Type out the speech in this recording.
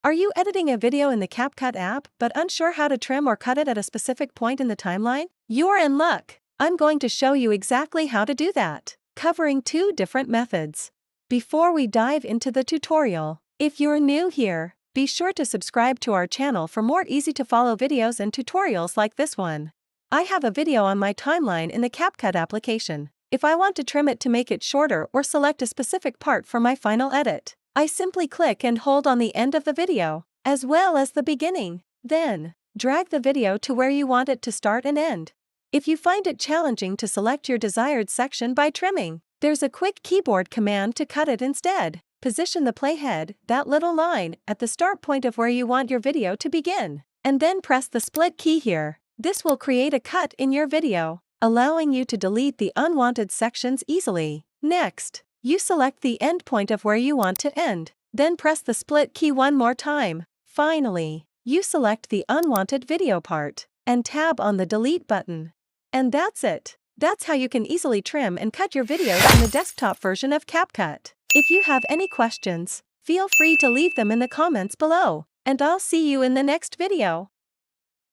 Are you editing a video in the CapCut app but unsure how to trim or cut it at a specific point in the timeline? You're in luck! I'm going to show you exactly how to do that, covering 2 different methods. Before we dive into the tutorial, if you're new here, be sure to subscribe to our channel for more easy-to-follow videos and tutorials like this one. I have a video on my timeline in the CapCut application. If I want to trim it to make it shorter or select a specific part for my final edit, I simply click and hold on the end of the video, as well as the beginning. Then, drag the video to where you want it to start and end. If you find it challenging to select your desired section by trimming, there's a quick keyboard command to cut it instead. Position the playhead, that little line, at the start point of where you want your video to begin, and then press the split key here. This will create a cut in your video, allowing you to delete the unwanted sections easily. Next, you select the end point of where you want to end, then press the split key one more time. Finally, you select the unwanted video part, and tab on the delete button. And that's it. That's how you can easily trim and cut your videos in the desktop version of CapCut. If you have any questions, feel free to leave them in the comments below, and I'll see you in the next video.